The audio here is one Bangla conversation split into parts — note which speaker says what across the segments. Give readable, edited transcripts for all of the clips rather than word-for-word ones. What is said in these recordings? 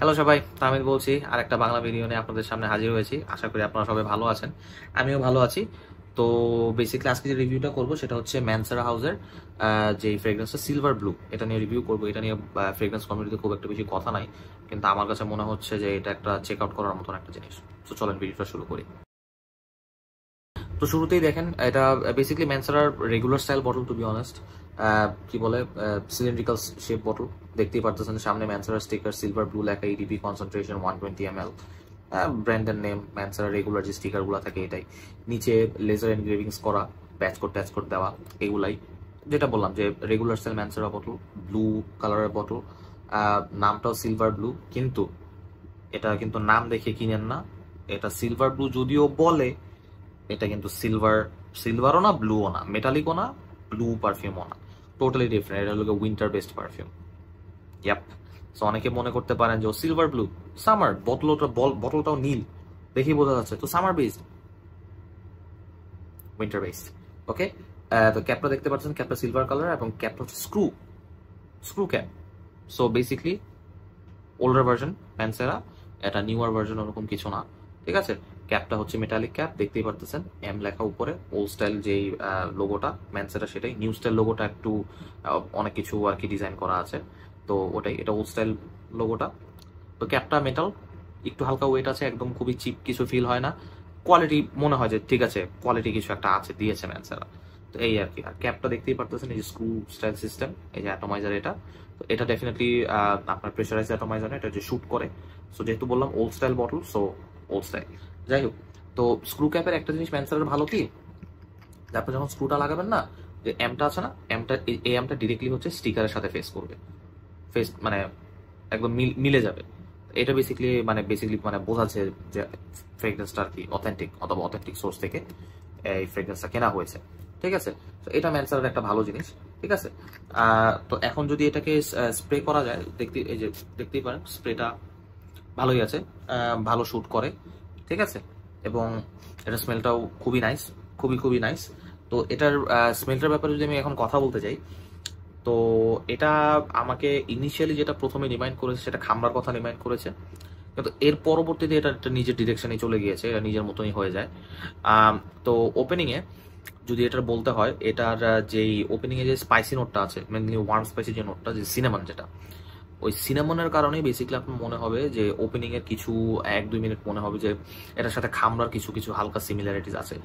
Speaker 1: হ্যালো সবাই, তামিদ বলছি। আর একটা বাংলা ভিডিও নিয়ে আপনাদের সামনে হাজির হয়েছি। আশা করি আপনারা সবাই ভালো আছেন, আমিও ভালো আছি। তো বেসিক্যালি আজকে যে রিভিউটা করবো সেটা হচ্ছে ম্যানসেরা হাউসের যে ফ্রেগরেন্সটা সিলভার ব্লু, এটা নিয়ে রিভিউ করবো। এটা নিয়ে ফ্রেগরেন্স কমিউনিটিতে খুব একটা বেশি কথা নাই, কিন্তু আমার কাছে মনে হচ্ছে যে এটা একটা চেক আউট করার মতন একটা জিনিস। তো চলেন ভিডিওটা শুরু করি। তো শুরুতেই দেখেন, এটা বেসিক্যালি ম্যানসেরার regular style bottle, to be honest. কি বলে, সিলিন্ড্রিক্যাল শেপ বটল। দেখতেই পারতেছেন সামনে ম্যানসেরার স্টিকার, সিলভার ব্লু লেখা, ইডিপি কনসেন্ট্রেশন 120 ml, ব্র্যান্ডের নেম ম্যানসেরা, রেগুলার যে স্টিকারগুলো থাকে এটাই। নিচে লেজার এনগ্রেভিংস করা, প্যাচ কোড দেওয়া, এগুলাই। যেটা বললাম যে রেগুলার স্টাইল ম্যানসেরা বটল, ব্লু কালারের বটল, নামটাও সিলভার ব্লু। কিন্তু এটা কিন্তু নাম দেখে কিনেন না, এটা সিলভার ব্লু যদিও বলে, এটা কিন্তু সিলভারও না, ব্লুও না, মেটালিকও না, ব্লু পারফিউমও না, টোটালি ডিফারেন্ট। এটা হলো winter best perfume. Yup. So অনেকে মনে করতে পারেন যে সিলভার ব্লু সামার, বটলটাও নীল, দেখেই বোঝা যাচ্ছে তো summer based, winter based. Okay. তো ক্যাপটা দেখতে পাচ্ছেন, ক্যাপটা সিলভার কালার এবং ক্যাপটা হচ্ছে screw cap. So basically older version Mancera, এটা নিউয়ার ভার্সন ওরকম কিছু না। ঠিক আছে। ক্যাপটা হচ্ছে মেটালিক ক্যাপ, দেখতেই পারতেছেন এম লেখা উপরে। ওল্ড স্টাইল যেই লোগোটা ম্যানসেরা সেটাই, নিউ স্টাইল লোগোটা একটু অনেক কিছু আর কি ডিজাইন করা আছে, তো ওটাই, এটা ওল্ড স্টাইল লোগোটা। তো ক্যাপটা মেটাল, একটু হালকা ওয়েট আছে, একদম খুবই চিপ কিছু ফিল হয় না। কোয়ালিটি মনে হয় যে ঠিক আছে, কোয়ালিটি কিছু একটা আছে, দিয়েছে ম্যানসেরা। তো এই আর কি। আর ক্যাপটা দেখতেই পারতেছেন, এই যে স্ক্রু স্টাইল সিস্টেম, এই যে অ্যাটমাইজার, এটা তো এটা ডেফিনেটলি আপনার প্রেশারাইজ অ্যাটমাইজার, এটা যে শুট করে। সো যেহেতু বললাম old style bottle, so old style. যাই হোক, তো স্ক্রু ক্যাপের একটা জিনিস ম্যানসেরার ভালো কি, যে আপনি যখন স্ক্রুটা লাগাবেন না, যে এমটা আছে না, এমটা, এই এমটা ডিরেক্টলি হচ্ছে স্টিকারের সাথে ফেস করবে, ফেস মানে একদম মিলে যাবে। এটা বেসিক্যালি মানে বোঝাচ্ছে যে ফ্রেগরেন্সটা আর কি অথেন্টিক, অথবা অথেন্টিক সোর্স থেকে এই ফ্রেগরেন্সটা কেনা হয়েছে। ঠিক আছে। তো এটা ম্যানসারের একটা ভালো জিনিস। ঠিক আছে। তো এখন যদি এটাকে স্প্রে করা যায়, এই যে দেখতেই পারেন স্প্রেটা ভালোই আছে, ভালো শুট করে। ঠিক আছে। এবং এটা স্মেলটাও খুবই নাইস, খুবই নাইস। তো এটার স্মেলটার ব্যাপারে যদি আমি এখন কথা বলতে চাই, তো এটা আমাকে ইনিশিয়ালি যেটা প্রথমে রিমাইন্ড করেছে সেটা খাম্বার কথা রিমাইন্ড করেছে, কিন্তু এর পরবর্তীতে এটা একটা নিজের ডিরেকশনে চলে গিয়েছে, এটা নিজের মতনই হয়ে যায়। তো ওপেনিংয়ে যদি এটার বলতে হয়, এটার যেই ওপেনিংয়ে যে স্পাইসি নোটটা আছে, মেনলি ওয়ার্ম স্পাইসি যে নোটটা, যে সিনেমন, যেটা ওই সিনেমনের কারণেই বেসিক্যালি আপনার মনে হবে যে ওপেনিংয়ের কিছু 1-2 মিনিট মনে হবে যে এটার সাথে খামড়ার কিছু কিছু হালকা সিমিলারিটিস আছে।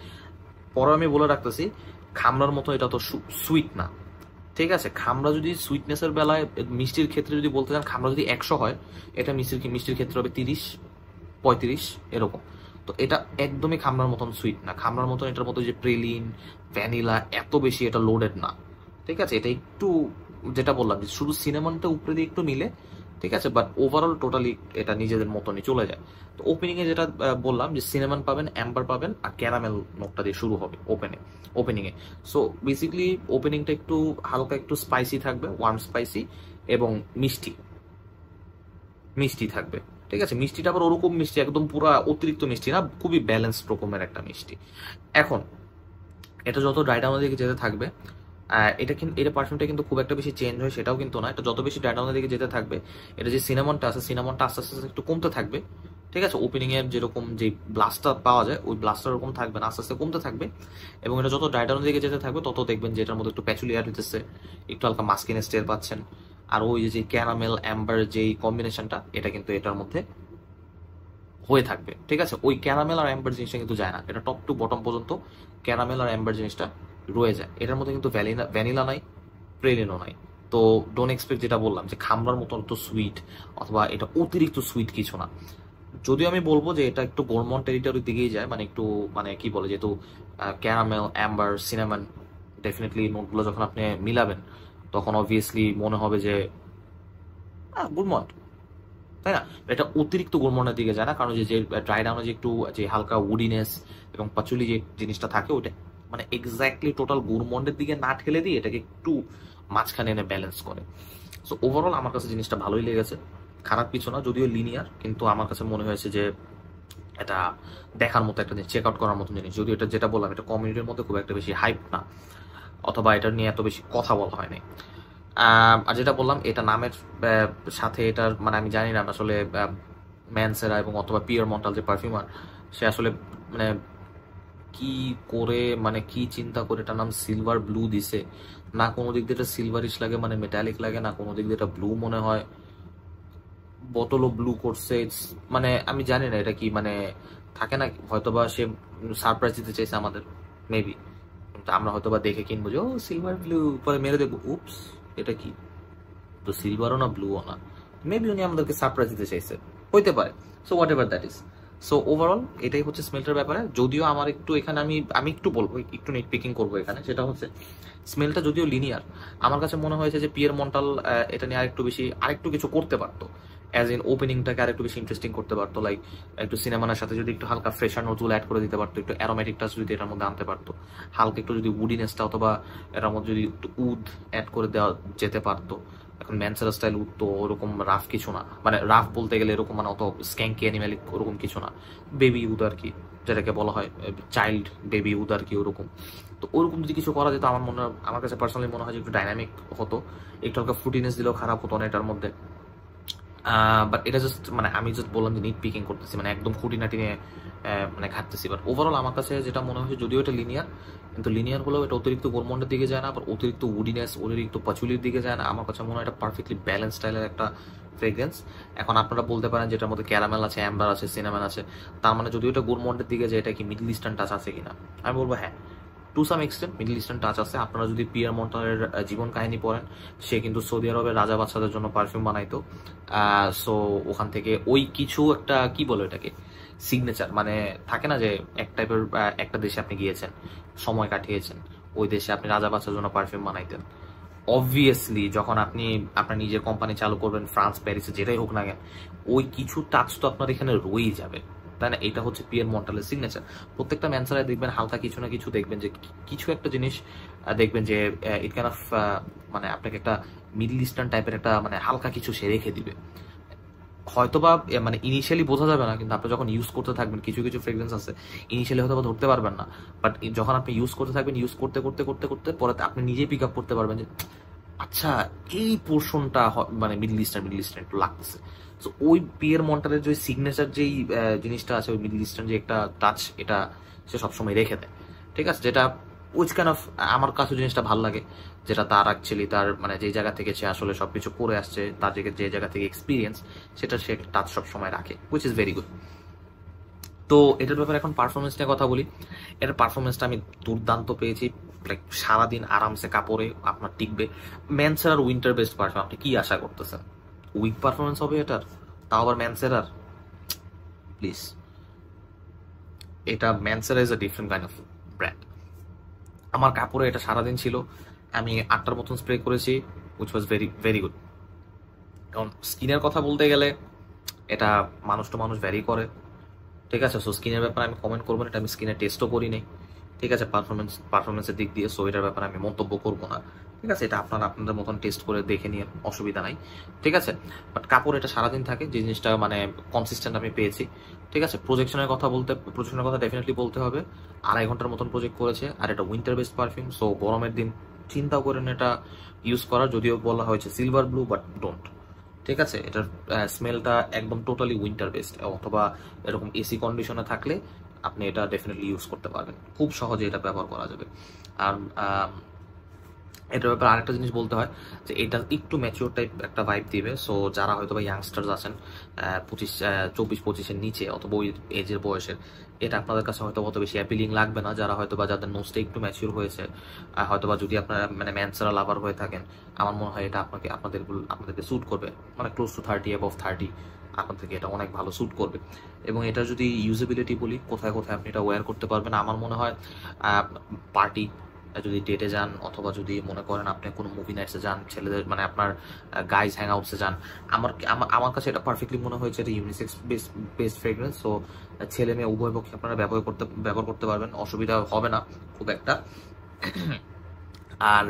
Speaker 1: পরে আমি বলে রাখতেছি, খামড়ার মতো এটা তো সুইট না। ঠিক আছে। খামড়া যদি সুইটনেসের বেলায়, মিষ্টির ক্ষেত্রে যদি বলতে চান, খামড়া যদি 100 হয়, এটা মিষ্টির ক্ষেত্রে হবে 30-35 এরকম। তো এটা একদমই খামড়ার মতন সুইট না, খামড়ার মতন এটার মতো যে প্রেলিন, ভ্যানিলা এত বেশি এটা লোডেড না। ঠিক আছে। এটা একটু, যেটা বললাম যে শুধু সিনেমনটা উপরে দিয়ে একটু মিলে, ঠিক আছে, বাট ওভারঅল টোটালি এটা নিজেদের মতনই চলে যায়। তো ওপেনিং এ যেটা বললাম যে সিনেমন পাবেন, অ্যাম্বার পাবেন, আর ক্যারামেল নোটটা দিয়ে শুরু হবে ওপেনিং এ। সো বেসিক্যালি ওপেনিংটা একটু হালকা, একটু স্পাইসি থাকবে, ওয়ার্ম স্পাইসি, এবং মিষ্টি মিষ্টি থাকবে। ঠিক আছে। মিষ্টিটা আবার ওরকম মিষ্টি, একদম পুরো অতিরিক্ত মিষ্টি না, খুবই ব্যালেন্স রকমের একটা মিষ্টি। এখন এটা যত ড্রাই ডাউনের দিকে যেতে থাকবে, এটা পারফিউমটা কিন্তু খুব একটা বেশি চেঞ্জ হয় সেটাও কিন্তু না। এটা যত বেশি ড্রাই ডাউনের দিকে যেতে থাকবে, এটা যে সিনামনটা আছে, সিনামনটা আস্তে আস্তে একটু কমতে থাকবে। ঠিক আছে। ওপেনিং এর যেরকম যে ব্লাস্টার পাওয়া যায়, ওই ব্লাস্টার ওরকম থাকবে না, আস্তে আস্তে কমতে থাকবে। এবং এটা যত ড্রাই ডাউনের দিকে যেতে থাকবে, তত দেখবেন যে এটার মধ্যে একটু প্যাচুলি অ্যাড হইতেছে, একটু হালকা মাস্কিনেস টের পাচ্ছেন। আর ওই যে ক্যারামেল অ্যাম্বার যেই কম্বিনেশনটা, এটা কিন্তু এটার মধ্যে হয়ে থাকবে। ঠিক আছে। ওই ক্যারামেল আর অ্যাম্বার জিনিসটা কিন্তু যায় না, এটা টপ টু বটম পর্যন্ত ক্যারামেল আর অ্যাম্বার জিনিসটা রয়ে যায়। এটার মধ্যে কিন্তু ভ্যানিলা নাই, প্রেলিনও নাই। তো ডোন্ট এক্সপেক্ট, যেটা বললাম যে খামড়ার মতো তো সুইট, অথবা এটা অতিরিক্ত সুইট কিছু না। যদিও আমি বলবো যে এটা একটু গোরমন টেরিটরির দিকেই যায়, মানে একটু, মানে কি বলে, যেহেতু ক্যারামেল, অ্যাম্বার, সিনামন, ডেফিনেটলি নোটগুলো যখন আপনি মিলাবেন, তখন অবভিয়াসলি মনে হবে যে গুলমন্ড, তাই না? এটা অতিরিক্ত গুলমনের দিকে যায় না, কারণ যে ড্রাই ডাউনে যে একটু যে হালকা উডিনেস এবং পাচুলি যে জিনিসটা থাকে, ওটা মানে এক্স্যাক্টলি টোটাল গুলমন্ডের দিকে না ঠেলে দিয়ে এটাকে একটু মাঝখানে এনে ব্যালেন্স করে। সো ওভারঅল আমার কাছে জিনিসটা ভালোই লেগেছে, খারাপ কিছু না, যদিও লিনিয়ার, কিন্তু আমার কাছে মনে হয়েছে যে এটা দেখার মতো একটা জিনিস, চেক আউট করার মতো জিনিস। যদিও এটা, যেটা বললাম, এটা কমিউনিটির মধ্যে খুব একটা বেশি হাইপ না, অথবা এটা নিয়ে এত বেশি কথা বলা হয়নি। আর যেটা বললাম এটা নামের সাথে এটার মানে আমি জানি না আসলে ম্যানসেরা এবং অথবা পিয়ার মন্টাল যে পারফিউমার সে আসলে মানে কি করে মানে কি চিন্তা করে এটার নাম সিলভার ব্লু দিছে। না কোনো দিক দিয়ে এটা সিলভারিশ লাগে মানে মেটালিক লাগে, না কোনো দিক দিয়ে এটা ব্লু মনে হয়, বোতলও ব্লু করছে। মানে আমি জানি না এটা কি মানে থাকে না, হয়তোবা সে সারপ্রাইজ দিতে চাইছে আমাদের মেবি, আমরা হয়তোবা দেখে কিনবো যে ও সিলভার ব্লু, পরে মেরে দেখবো উপস এটা কি, তো সিলভারও না ব্লুও না, মেবি উনি আমাদেরকে সারপ্রাইজ দিতে চাইছে, হইতে পারে। So what ever that is. So overall এটাই হচ্ছে স্মেলটার ব্যাপারে। যদিও আমার একটু এখানে আমি আমি একটু বলবো, একটু নিট পিকিং করবো এখানে, সেটা হচ্ছে স্মেলটা যদিও লিনিয়ার, আমার কাছে মনে হয়েছে যে পিয়ার মন্টাল এটা নিয়ে আরেকটু কিছু করতে পারতো, অ্যাজ ইন ওপেনিংটাকে আরেকটু বেশি ইন্টারেস্টিং করতে পারতো। লাইক একটু সিনেমার সাথে যদি একটু হালকা ফ্রেশার নোজুল অ্যাড করে দিতে পারতো, একটু অ্যারোমেটিক টাচ যদি এটার মধ্যে আনতে পারতো, হালকা একটু যদি উডিনেসটা অথবা এটার মধ্যে যদি একটু উড অ্যাড করে দেওয়া যেতে পারতো। এখন ম্যানসেরা স্টাইল উড তো ওরকম রাফ কিছু না, মানে রাফ বলতে গেলে এরকম মানে অত স্ক্যাঙ্কি অ্যানিম্যালিক ওরকম কিছু না, বেবি উড আর কি, যেটাকে বলা হয় চাইল্ড বেবি উড আর কি ওরকম। তো ওরকম যদি কিছু করা যেত আমার কাছে পার্সোনালি মনে হয় যে একটু ডাইনামিক হতো, একটু হালকা ফ্রুটিনেস দিলেও খারাপ হতো না এটার মধ্যে। বাট এটা জাস্ট মানে আমি জাস্ট বললাম যে নিট পিকিং করতেছি, মানে একদম খুঁটিনাটি নিয়ে মানে ঘাটতেছি। বাট ওভারঅল আমার কাছে যেটা মনে হয়েছে, যদিও এটা লিনিয়ার, কিন্তু লিনিয়ার হলেও এটা অতিরিক্ত গোলমন্ডের দিকে যায় না, আবার অতিরিক্ত উডিনেস অতিরিক্ত পাচুলির দিকে যায় না। আমার কাছে মনে হয় এটা পারফেক্টলি ব্যালেন্স স্টাইলের একটা ফ্রেগ্রেন্স। এখন আপনারা বলতে পারেন যেটার মধ্যে ক্যারামেল আছে, অ্যাম্বার আছে, সিনামন আছে, তার মানে যদিও এটা গোলমন্ডের দিকে যায়, এটা কি মিডল ইস্টার্ন টাচ আছে কিনা, আমি বলবো হ্যাঁ, to some extent middle eastern touch আছে। আপনারা যদি পিয়ার মন্টালের জীবন কাহিনী পড়েন, সে কিন্তু সৌদি আরবের রাজা বাচ্চাদের জন্য পারফিউম বানাইতো। সো ওখান থেকে ওই কিছু একটা কি বলো এটাকে সিগনেচার, মানে থাকে না যে এক টাইপের একটা দেশে আপনি গিয়েছেন, সময় কাটিয়েছেন, ওই দেশে আপনি রাজা বাচ্চার জন্য পারফিউম বানাইতেন। অবভিয়াসলি যখন আপনি আপনার নিজের কোম্পানি চালু করবেন ফ্রান্স প্যারিসে যেটাই হোক না কেন, ওই কিছু টাচ তো আপনার এখানে রয়েই যাবে, তাই না? এটা হচ্ছে পিয়ার মন্টালের সিগনেচার। প্রত্যেকটা ম্যানসারায় দেখবেন হালকা কিছু না কিছু দেখবেন যে কিছু একটা জিনিস দেখবেন যে ইট ক্যান অফ মানে আপনাকে একটা মিডল ইস্টার্ন টাইপের একটা মানে হালকা কিছু সে রেখে দিবে। হয়তোবা মানে ইনিশিয়ালি বোঝা যাবে না, কিন্তু আপনি যখন ইউজ করতে থাকবেন কিছু কিছু ফ্রেগ্রেন্স আছে ইনিশিয়ালি হয়তো ধরতে পারবেন না, বাট যখন আপনি ইউজ করতে থাকবেন, ইউজ করতে করতে করতে করতে পরে আপনি নিজেই পিক আপ করতে পারবেন যে আচ্ছা এই পোর্শনটা মানে মিডল ইস্টার্ন একটু লাগতেছে। তো ওই পিয়ার মন্টালের যে সিগনেচার যেই জিনিসটা আছে, ওই মিডল ইস্টার্ন যে একটা টাচ, এটা সে সবসময় রেখে দেয়, ঠিক আছে? যেটা উইচ কাইন্ড অফ আমার কাছে জিনিসটা ভালো লাগে, যেটা তার অ্যাকচুয়ালি তার মানে যে জায়গা থেকে সে আসলে সবকিছু করে আসছে, তার যে জায়গা থেকে এক্সপিরিয়েন্স, সেটা সে টাচ সবসময় রাখে, উইচ ইজ ভেরি গুড। তো এটার ব্যাপারে এখন পারফরমেন্স নিয়ে কথা বলি। এটার পারফরমেন্সটা আমি দুর্দান্ত পেয়েছি, লাইক সারাদিন আরামসে কাপড়ে আপনার টিকবে। ম্যানসেরার উইন্টার বেস্ট পারফিউম, আপনি কি আশা করতেছেন? উইক পারফরমেন্স হবে এটার, তাও আবার ম্যানসেরার? প্লিজ, এটা Mancera is a different kind of brand. আমার কাপড়ে এটা সারাদিন ছিল, আমি 8টার মতন স্প্রে করেছি, which was very very good. কারণ স্কিনের কথা বলতে গেলে এটা মানুষ টু মানুষ ভ্যারি করে, ঠিক আছে? সো স্কিনের ব্যাপারে আমি কমেন্ট করবো না, এটা আমি স্কিনে টেস্টও করি নাই, ঠিক আছে? পারফরমেন্সের দিক দিয়ে, সো এটার ব্যাপারে আমি মন্তব্য করবো না, ঠিক আছে? এটা আপনারা আপনাদের মতন টেস্ট করে দেখে নিয়ে অসুবিধা নাই, ঠিক আছে? বাট কাপড় এটা সারাদিন থাকে, যে জিনিসটা মানে কনসিস্টেন্ট আমি পেয়েছি, ঠিক আছে? প্রজেকশনের কথা ডেফিনেটলি বলতে হবে, 2.5 ঘন্টার মতন প্রজেক্ট করেছে। আর এটা উইন্টার বেস্ট পারফিউম, সো গরমের দিন চিন্তাও করেন এটা ইউজ করার, যদিও বলা হয়েছে সিলভার ব্লু, বাট ডোন্ট, ঠিক আছে? এটার স্মেলটা একদম টোটালি উইন্টার বেস্ট, অথবা এরকম এসি কন্ডিশনে থাকলে আপনি এটা ডেফিনেটলি ইউজ করতে পারবেন, খুব সহজে এটা ব্যবহার করা যাবে। আর এটার ব্যাপারে আরেকটা জিনিস বলতে হয় যে এটা একটু ম্যাচিওর টাইপ একটা ভাইব দিবে। সো যারা হয়তো বা ইয়াংস্টার্স আছেন 24-25-এর নিচে অথবা ওই এজের বয়সের, এটা আপনাদের কাছে হয়তো অত বেশি অ্যাপিলিং লাগবে না। যারা হয়তো বা যাদের নোজটা একটু ম্যাচিওর হয়েছে, হয়তো বা যদি আপনারা মানে ম্যানসেরা লাভার হয়ে থাকেন, আমার মনে হয় এটা আপনাদেরকে স্যুট করবে, মানে ক্লোজ টু 30 অ্যাবভ 30 আপনাদেরকে এটা অনেক ভালো স্যুট করবে। এবং এটা যদি ইউজেবিলিটি বলি, কোথায় কোথায় আপনি এটা ওয়্যার করতে পারবেন, আমার মনে হয় পার্টি, যদি ডেটে যান, অথবা যদি মনে করেন আপনি কোনো মুভি নাইটসে যান, ছেলেদের মানে আপনার গাইজ হ্যাং আউটসে যান, আমার কাছে এটা পারফেক্টলি মনে হয়েছে এটা ইউনিসেক্স বেস্ট ফ্রেগ্রেন্স। সো ছেলে মেয়ে উভয় পক্ষে আপনারা ব্যবহার করতে পারবেন, অসুবিধা হবে না খুব একটা। আর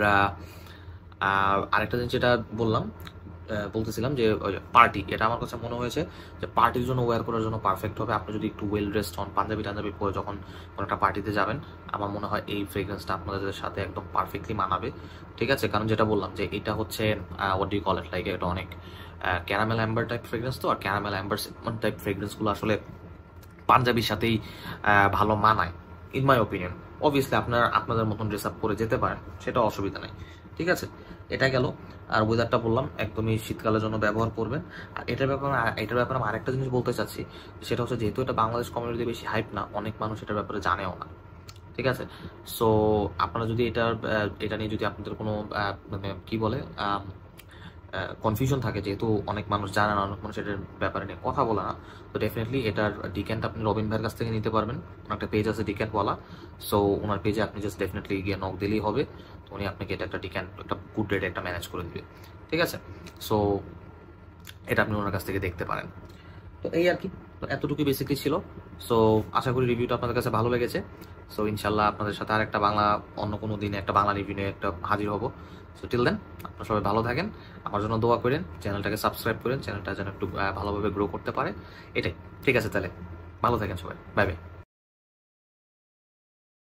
Speaker 1: আরেকটা জিনিস যেটা বললাম, বলতেছিলাম যে পার্টি, এটা আমার কাছে মনে হয়েছে যে পার্টির জন্য ওয়্যার করার জন্য পারফেক্ট হবে। আপনি যদি একটু ওয়েল ড্রেসড হন, পাঞ্জাবি টাঞ্জাবি পরে যখন কোনো একটা পার্টিতে যাবেন, আমার মনে হয় এই ফ্রেগ্রেন্সটা আপনাদের সাথে একদম পারফেক্টলি মানাবে। ঠিক আছে, কারণ যেটা বললাম যে এটা হচ্ছে what do you call it, like এটা অনেক ক্যারামেল অ্যাম্বার টাইপ ফ্রেগ্রেন্স, তো আর ক্যারামেল অ্যাম্বার টাইপ ফ্রেগ্রেন্সগুলো আসলে পাঞ্জাবির সাথেই ভালো মানায় ইন মাই ওপিনিয়ন। অবভিয়াসলি আপনাদের মতন ড্রেস আপ করে যেতে পারেন, সেটা অসুবিধা নেই। ঠিক আছে, এটা গেল। আর ওয়েদারটা বললাম একদমই শীতকালের জন্য ব্যবহার করবেন। আর এটার ব্যাপারে আমি আরেকটা জিনিস বলতে চাচ্ছি, সেটা হচ্ছে যেহেতু এটা বাংলাদেশ কমিউনিটি বেশি হাইপ না, অনেক মানুষ এটার ব্যাপারে জানেও না। ঠিক আছে, সো আপনারা যদি এটা নিয়ে যদি আপনাদের কোনো মানে কি বলে কনফিউশন থাকে, যেহেতু অনেক মানুষ জানে না, অনেক মানুষ এটার ব্যাপারে নিয়ে কথা বলে না, তো ডেফিনেটলি এটার ডিক্যান্ট আপনি রবিন ভাইয়ের কাছ থেকে নিতে পারবেন। ওনার একটা পেজ আছে ডিক্যান্টওয়ালা, সো ওনার পেজে আপনি জাস্ট ডেফিনেটলি গিয়ে নক দিলেই হবে, তো উনি আপনাকে এটা একটা ডিক্যান্ট একটা গুড রেট একটা ম্যানেজ করে দিবে। ঠিক আছে, সো এটা আপনি ওনার কাছ থেকে দেখতে পারেন। তো এই আর কি, তো এতটুকু বেসিকলি ছিল। সো আশা করি রিভিউটা আপনাদের কাছে ভালো লেগেছে। সো ইনশাল্লাহ আপনাদের সাথে আর একটা অন্য কোনো দিনে একটা বাংলা রিভিউ নিয়ে একটা হাজির হব। সো টিল দেন আপনারা সবাই ভালো থাকেন, আমার জন্য দোয়া করেন, চ্যানেলটাকে সাবস্ক্রাইব করেন, চ্যানেলটা যেন একটু ভালোভাবে গ্রো করতে পারে, এটাই। ঠিক আছে, তাহলে ভালো থাকেন সবাই, বাই বাই।